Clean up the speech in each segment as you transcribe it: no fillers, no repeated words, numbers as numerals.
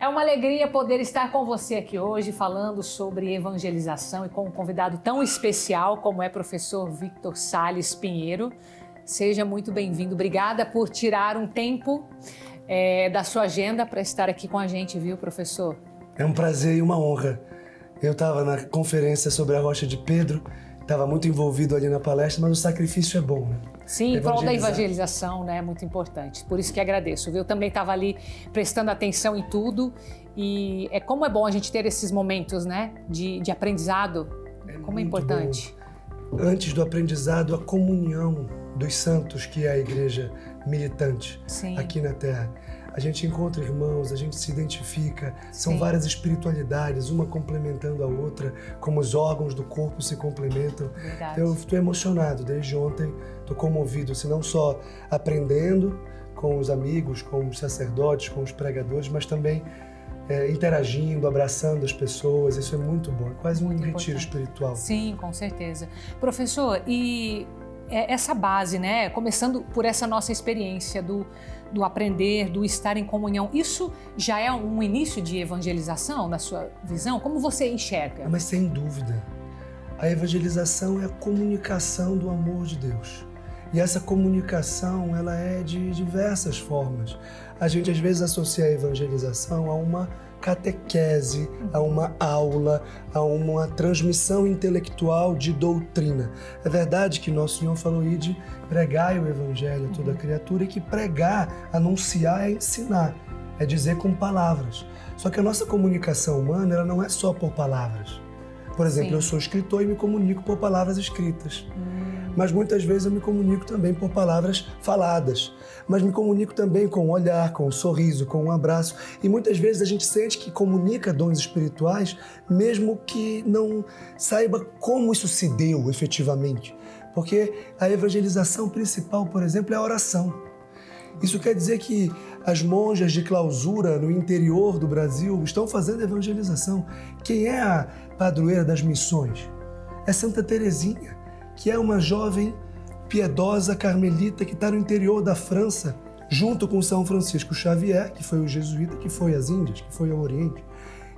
É uma alegria poder estar com você aqui hoje falando sobre evangelização e com um convidado tão especial como é o professor Victor Sales Pinheiro. Seja muito bem-vindo. Obrigada por tirar um tempo da sua agenda para estar aqui com a gente, viu, professor? É um prazer e uma honra. Eu estava na conferência sobre a Rocha de Pedro, estava muito envolvido ali na palestra, mas o sacrifício é bom, né? Sim, em prol da evangelização, né? É muito importante. Por isso que agradeço, viu? Eu também estava ali prestando atenção em tudo e como é bom a gente ter esses momentos, né? De aprendizado, como é importante. Bom. Antes do aprendizado, a comunhão dos santos, que é a igreja militante. Sim. Aqui na Terra. A gente encontra irmãos, a gente se identifica, são Sim. várias espiritualidades, uma complementando a outra, como os órgãos do corpo se complementam. Verdade. Eu estou emocionado desde ontem, estou comovido, se não só aprendendo com os amigos, com os sacerdotes, com os pregadores, mas também interagindo, abraçando as pessoas, isso é muito bom, é quase muito um retiro espiritual. Sim, com certeza. Professor, e essa base, né, começando por essa nossa experiência do aprender, do estar em comunhão, isso já é um início de evangelização, na sua visão? Como você enxerga? Mas sem dúvida, a evangelização é a comunicação do amor de Deus. E essa comunicação, ela é de diversas formas. A gente às vezes associa a evangelização a uma catequese, a uma aula, a uma transmissão intelectual de doutrina. É verdade que Nosso Senhor falou: ide, pregai o evangelho a toda criatura, e que pregar, anunciar é ensinar, é dizer com palavras. Só que a nossa comunicação humana, ela não é só por palavras. Por exemplo, Sim. eu sou escritor e me comunico por palavras escritas. Mas muitas vezes eu me comunico também por palavras faladas. Mas me comunico também com o olhar, com o sorriso, com o abraço. E muitas vezes a gente sente que comunica dons espirituais, mesmo que não saiba como isso se deu efetivamente. Porque a evangelização principal, por exemplo, é a oração. Isso quer dizer que as monjas de clausura no interior do Brasil estão fazendo evangelização. Quem é a padroeira das missões? É Santa Teresinha, que é uma jovem piedosa carmelita que está no interior da França, junto com São Francisco Xavier, que foi o jesuíta, que foi às Índias, que foi ao Oriente.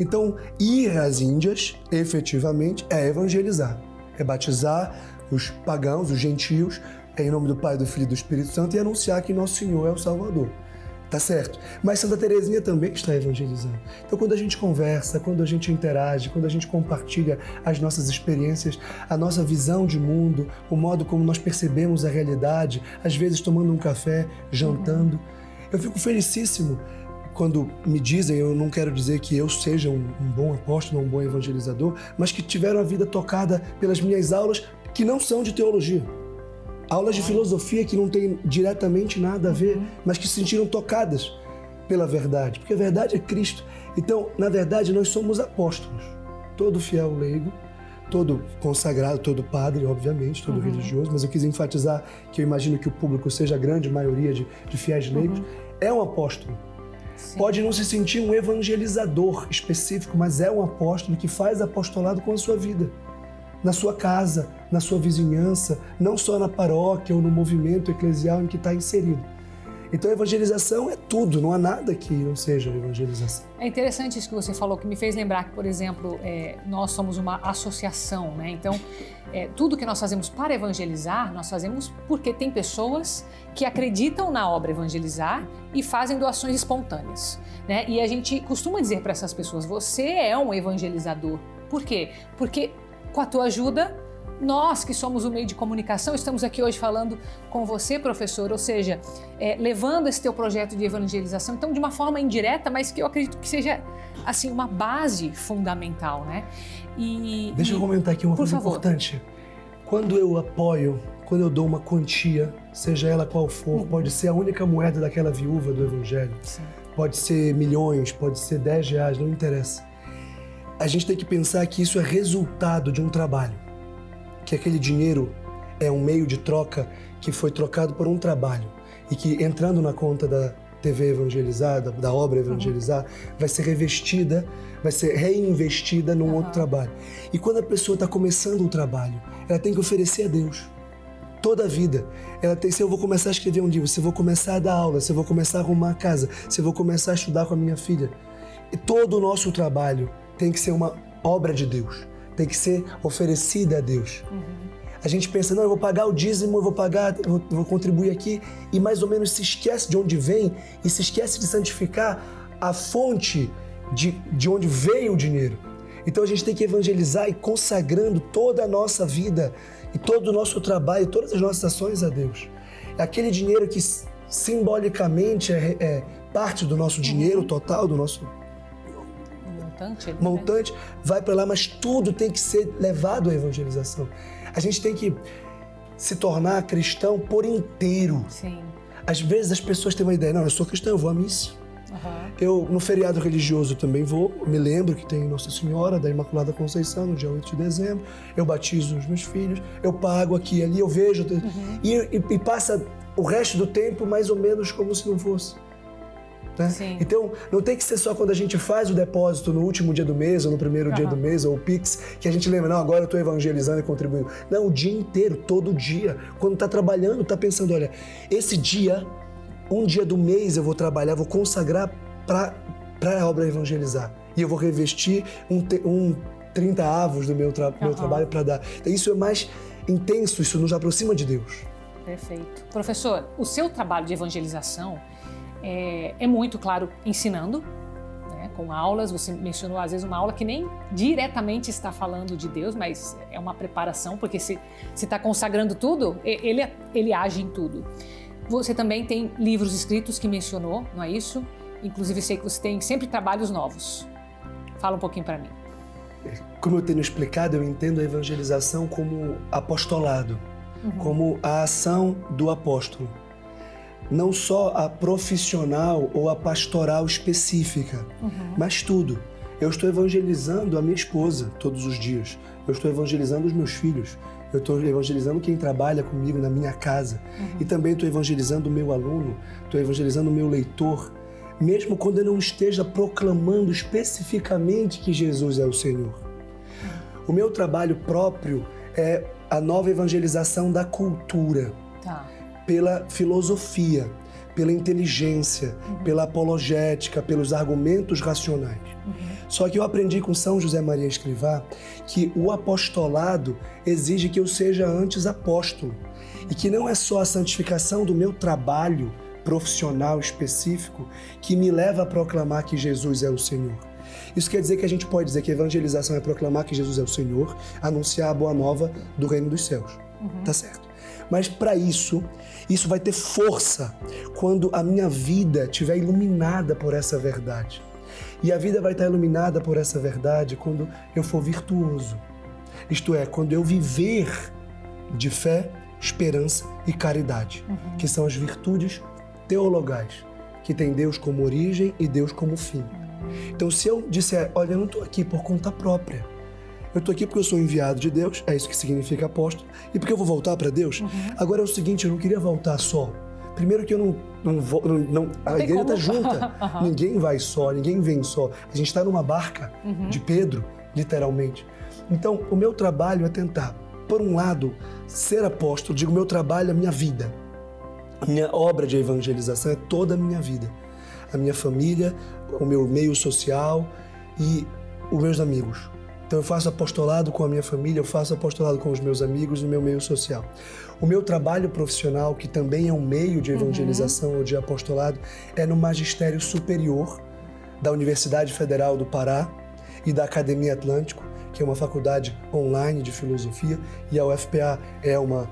Então, ir às Índias, efetivamente, é evangelizar, é batizar os pagãos, os gentios, em nome do Pai, do Filho e do Espírito Santo, e anunciar que Nosso Senhor é o Salvador. Tá certo? Mas Santa Teresinha também está evangelizando. Então, quando a gente conversa, quando a gente interage, quando a gente compartilha as nossas experiências, a nossa visão de mundo, o modo como nós percebemos a realidade, às vezes tomando um café, jantando, eu fico felicíssimo quando me dizem, eu não quero dizer que eu seja um bom apóstolo, um bom evangelizador, mas que tiveram a vida tocada pelas minhas aulas que não são de teologia. Aulas de filosofia que não tem diretamente nada a ver, mas que se sentiram tocadas pela verdade, porque a verdade é Cristo. Então, na verdade, nós somos apóstolos. Todo fiel leigo, todo consagrado, todo padre, obviamente, todo religioso, mas eu quis enfatizar que eu imagino que o público seja a grande maioria de fiéis leigos, é um apóstolo. Sim. Pode não se sentir um evangelizador específico, mas é um apóstolo que faz apostolado com a sua vida. Na sua casa, na sua vizinhança, não só na paróquia ou no movimento eclesial em que está inserido. Então a evangelização é tudo, não há nada que não seja evangelização. É interessante isso que você falou, que me fez lembrar que, por exemplo, nós somos uma associação, né? Então, tudo que nós fazemos para evangelizar, nós fazemos porque tem pessoas que acreditam na obra evangelizar e fazem doações espontâneas, né? E a gente costuma dizer para essas pessoas: você é um evangelizador. Por quê? Porque com a tua ajuda, nós que somos o meio de comunicação, estamos aqui hoje falando com você, professor, ou seja, levando esse teu projeto de evangelização, então de uma forma indireta, mas que eu acredito que seja assim uma base fundamental, né? Deixa eu comentar aqui uma coisa importante. Quando eu apoio, quando eu dou uma quantia, seja ela qual for, pode ser a única moeda daquela viúva do Evangelho, Sim. pode ser milhões, pode ser 10 reais, não interessa. A gente tem que pensar que isso é resultado de um trabalho, que aquele dinheiro é um meio de troca que foi trocado por um trabalho e que, entrando na conta da TV evangelizada, da obra evangelizar, vai ser revestida, vai ser reinvestida num outro trabalho. E quando a pessoa está começando um trabalho, ela tem que oferecer a Deus toda a vida. Ela tem, se eu vou começar a escrever um livro, se eu vou começar a dar aula, se eu vou começar a arrumar a casa, se eu vou começar a estudar com a minha filha, todo o nosso trabalho tem que ser uma obra de Deus, tem que ser oferecida a Deus. A gente pensa, não, eu vou pagar o dízimo, eu vou contribuir aqui, e mais ou menos se esquece de onde vem e se esquece de santificar a fonte de onde veio o dinheiro. Então a gente tem que evangelizar e consagrando toda a nossa vida e todo o nosso trabalho, todas as nossas ações a Deus. Aquele dinheiro que simbolicamente é parte do nosso dinheiro total, do nosso montante, vai para lá, mas tudo tem que ser levado à evangelização. A gente tem que se tornar cristão por inteiro. Sim. Às vezes as pessoas têm uma ideia, não, eu sou cristão, eu vou à missa. Eu, no feriado religioso, também vou. Me lembro que tem Nossa Senhora da Imaculada Conceição, no dia 8 de dezembro. Eu batizo os meus filhos, eu pago aqui e ali, eu vejo. E passa o resto do tempo mais ou menos como se não fosse. Né? Então, não tem que ser só quando a gente faz o depósito no último dia do mês, ou no primeiro dia do mês, ou o Pix, que a gente lembra, não, agora eu estou evangelizando e contribuindo. Não, o dia inteiro, todo dia. Quando está trabalhando, está pensando, olha, esse dia, um dia do mês eu vou trabalhar, vou consagrar para a obra evangelizar. E eu vou revestir 30 avos do meu trabalho para dar. Então, isso é mais intenso, isso nos aproxima de Deus. Perfeito. Professor, o seu trabalho de evangelização é muito, claro, ensinando, né, com aulas. Você mencionou, às vezes, uma aula que nem diretamente está falando de Deus, mas é uma preparação, porque se está consagrando tudo, ele age em tudo. Você também tem livros escritos que mencionou, não é isso? Inclusive, sei que você tem sempre trabalhos novos. Fala um pouquinho para mim. Como eu tenho explicado, eu entendo a evangelização como apostolado, como a ação do apóstolo. Não só a profissional ou a pastoral específica, mas tudo. Eu estou evangelizando a minha esposa todos os dias. Eu estou evangelizando os meus filhos. Eu estou evangelizando quem trabalha comigo na minha casa. E também estou evangelizando o meu aluno, estou evangelizando o meu leitor, mesmo quando eu não esteja proclamando especificamente que Jesus é o Senhor. O meu trabalho próprio é a nova evangelização da cultura. Pela filosofia, pela inteligência, pela apologética, pelos argumentos racionais. Só que eu aprendi com São José Maria Escrivá que o apostolado exige que eu seja antes apóstolo e que não é só a santificação do meu trabalho profissional específico que me leva a proclamar que Jesus é o Senhor. Isso quer dizer que a gente pode dizer que a evangelização é proclamar que Jesus é o Senhor, anunciar a boa nova do reino dos céus. Tá certo? Mas para isso vai ter força quando a minha vida estiver iluminada por essa verdade. E a vida vai estar iluminada por essa verdade quando eu for virtuoso. Isto é, quando eu viver de fé, esperança e caridade, que são as virtudes teologais, que tem Deus como origem e Deus como fim. Então, se eu disser, olha, eu não estou aqui por conta própria, eu estou aqui porque eu sou enviado de Deus, é isso que significa apóstolo, e porque eu vou voltar para Deus. Agora é o seguinte, eu não queria voltar só. Primeiro que eu não vou, a igreja está junta, ninguém vai só, ninguém vem só. A gente está numa barca de Pedro, literalmente. Então, o meu trabalho é tentar, por um lado, ser apóstolo, digo, meu trabalho é a minha vida. A minha obra de evangelização é toda a minha vida. A minha família, o meu meio social e os meus amigos. Então eu faço apostolado com a minha família, eu faço apostolado com os meus amigos no meu meio social. O meu trabalho profissional, que também é um meio de evangelização ou de apostolado, é no Magistério Superior da Universidade Federal do Pará e da Academia Atlântico, que é uma faculdade online de filosofia, e a UFPA é uma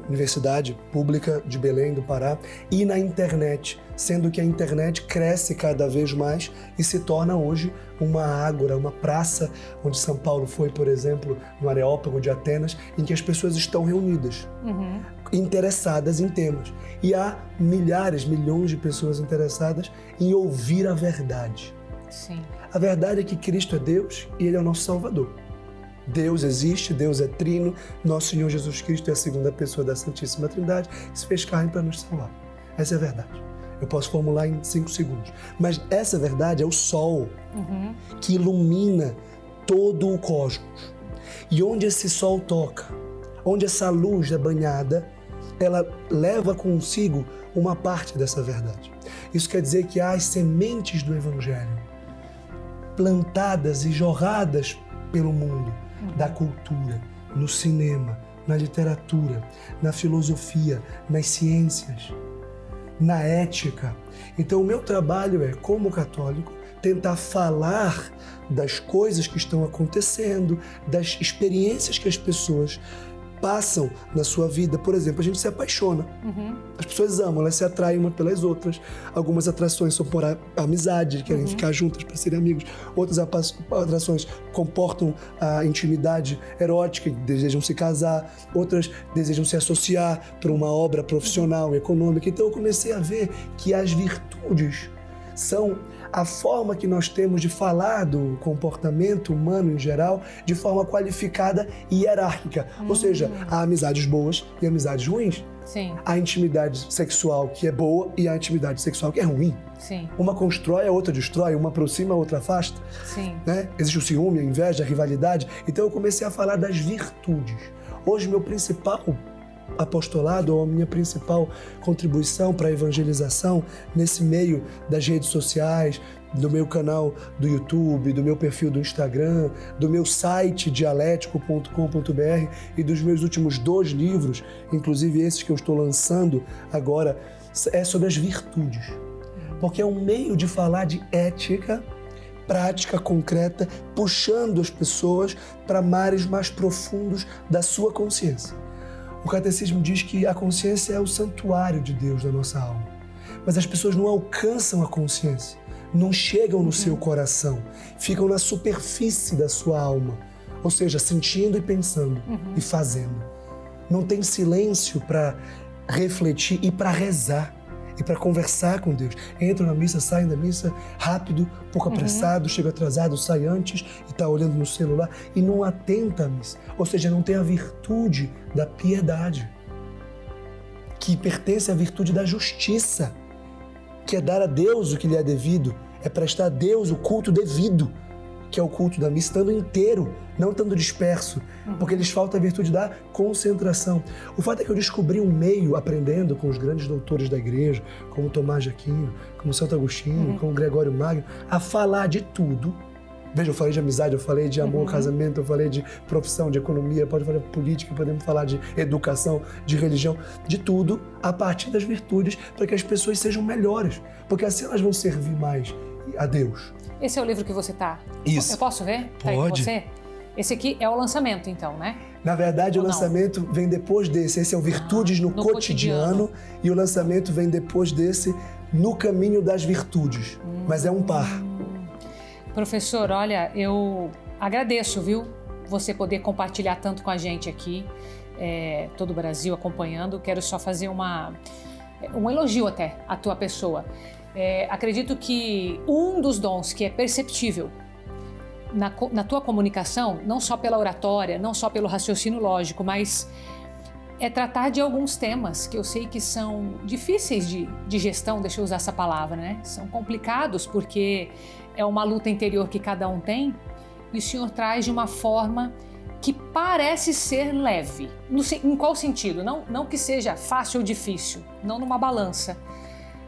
universidade pública de Belém do Pará, e na internet, sendo que a internet cresce cada vez mais e se torna hoje uma ágora, uma praça, onde São Paulo foi, por exemplo, no Areópago de Atenas, em que as pessoas estão reunidas, interessadas em temas. E há milhares, milhões de pessoas interessadas em ouvir a verdade. Sim. A verdade é que Cristo é Deus e Ele é o nosso Salvador. Deus existe, Deus é trino, nosso Senhor Jesus Cristo é a segunda pessoa da Santíssima Trindade, que se fez carne para nos salvar. Essa é a verdade. Eu posso formular em 5 segundos. Mas essa verdade é o sol que ilumina todo o cosmos. E onde esse sol toca, onde essa luz é banhada, ela leva consigo uma parte dessa verdade. Isso quer dizer que há as sementes do Evangelho plantadas e jorradas pelo mundo, da cultura, no cinema, na literatura, na filosofia, nas ciências, na ética. Então, o meu trabalho é, como católico, tentar falar das coisas que estão acontecendo, das experiências que as pessoas passam na sua vida. Por exemplo, a gente se apaixona. As pessoas amam, elas se atraem umas pelas outras. Algumas atrações são por amizade, querem ficar juntas para serem amigos. Outras atrações comportam a intimidade erótica, desejam se casar. Outras desejam se associar para uma obra profissional, econômica. Então eu comecei a ver que as virtudes são a forma que nós temos de falar do comportamento humano em geral de forma qualificada e hierárquica. Ou seja, há amizades boas e amizades ruins. Sim. Há intimidade sexual que é boa e há intimidade sexual que é ruim. Sim. Uma constrói, a outra destrói, uma aproxima, a outra afasta. Sim. Né? Existe o ciúme, a inveja, a rivalidade. Então eu comecei a falar das virtudes. Hoje, meu principal apostolado, ou a minha principal contribuição para a evangelização nesse meio das redes sociais, do meu canal do YouTube, do meu perfil do Instagram, do meu site dialético.com.br e dos meus últimos 2 livros, inclusive esses que eu estou lançando agora, é sobre as virtudes. Porque é um meio de falar de ética, prática concreta, puxando as pessoas para mares mais profundos da sua consciência. O catecismo diz que a consciência é o santuário de Deus da nossa alma. Mas as pessoas não alcançam a consciência, não chegam no seu coração, ficam na superfície da sua alma. Ou seja, sentindo e pensando e fazendo. Não tem silêncio para refletir e para rezar e para conversar com Deus. Entram na missa, saem da missa rápido, pouco apressado, chega atrasado, sai antes e está olhando no celular e não atenta à missa. Ou seja, não tem a virtude da piedade, que pertence à virtude da justiça, que é dar a Deus o que lhe é devido, é prestar a Deus o culto devido, que é o culto da missa, estando inteiro, não estando disperso, porque lhes falta a virtude da concentração. O fato é que eu descobri um meio, aprendendo com os grandes doutores da igreja, como Tomás de Aquino, como Santo Agostinho, como Gregório Magno, a falar de tudo. Veja, eu falei de amizade, eu falei de amor, casamento, eu falei de profissão, de economia, pode falar de política, podemos falar de educação, de religião, de tudo, a partir das virtudes, para que as pessoas sejam melhores, porque assim elas vão servir mais a Deus. Esse é o livro que você tá? Isso. Eu posso ver? Tá aí com Pode. você? Esse aqui é o lançamento, então, né? Na verdade, o lançamento vem depois desse. Esse é o Virtudes no Cotidiano. E o lançamento vem depois desse, No Caminho das Virtudes. Mas é um par. Professor, olha, eu agradeço, viu? Você poder compartilhar tanto com a gente aqui, todo o Brasil acompanhando. Quero só fazer um elogio até à tua pessoa. Acredito que um dos dons que é perceptível na tua comunicação, não só pela oratória, não só pelo raciocínio lógico, mas é tratar de alguns temas que eu sei que são difíceis de gestão, deixa eu usar essa palavra, né? São complicados porque é uma luta interior que cada um tem e o senhor traz de uma forma que parece ser leve. Em qual sentido? Não que seja fácil ou difícil, não numa balança,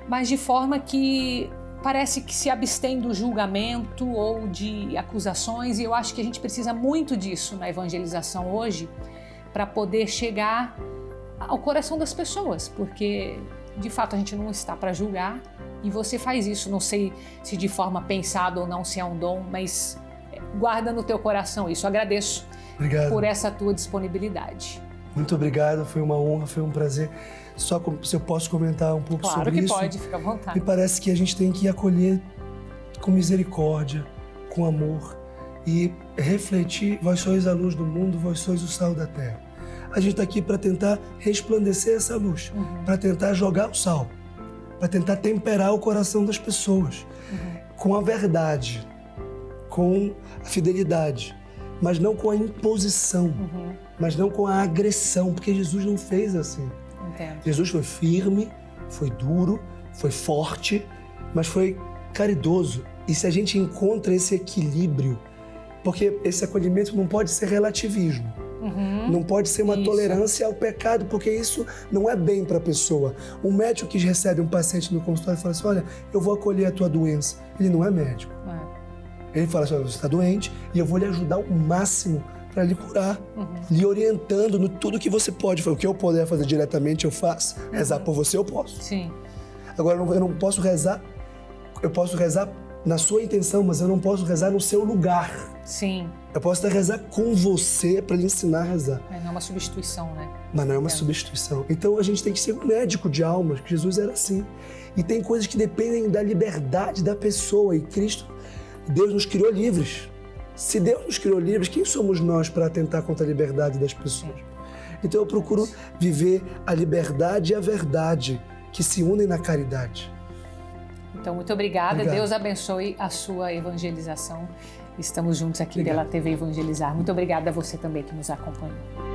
mas de forma que parece que se abstém do julgamento ou de acusações, e eu acho que a gente precisa muito disso na evangelização hoje para poder chegar ao coração das pessoas, porque de fato a gente não está para julgar e você faz isso, não sei se de forma pensada ou não, se é um dom, mas guarda no teu coração isso. Eu agradeço por essa tua disponibilidade. Muito obrigado, foi uma honra, foi um prazer. Só se eu posso comentar um pouco sobre isso. Claro que pode, fica à vontade. Me parece que a gente tem que acolher com misericórdia, com amor e refletir, vós sois a luz do mundo, vós sois o sal da terra. A gente está aqui para tentar resplandecer essa luz, para tentar jogar o sal, para tentar temperar o coração das pessoas com a verdade, com a fidelidade, mas não com a imposição, mas não com a agressão, porque Jesus não fez assim. Entendo. Jesus foi firme, foi duro, foi forte, mas foi caridoso. E se a gente encontra esse equilíbrio, porque esse acolhimento não pode ser relativismo, não pode ser uma tolerância ao pecado, porque isso não é bem para a pessoa. Um médico que recebe um paciente no consultório e fala assim, olha, eu vou acolher a tua doença. Ele não é médico. Ele fala assim, você está doente e eu vou lhe ajudar o máximo para lhe curar, lhe orientando no tudo que você pode fazer. O que eu puder fazer diretamente, eu faço. Rezar por você, eu posso. Sim. Agora, eu não posso rezar, eu posso rezar na sua intenção, mas eu não posso rezar no seu lugar. Sim. Eu posso até rezar com você para lhe ensinar a rezar. Não é uma substituição, né? Mas não é uma substituição. Então, a gente tem que ser um médico de almas, que Jesus era assim. E tem coisas que dependem da liberdade da pessoa. E Cristo, Deus nos criou livres. Se Deus nos criou livres, quem somos nós para atentar contra a liberdade das pessoas? Então eu procuro viver a liberdade e a verdade que se unem na caridade. Então, muito obrigada. Obrigado. Deus abençoe a sua evangelização. Estamos juntos aqui pela TV Evangelizar. Muito obrigada a você também que nos acompanhou.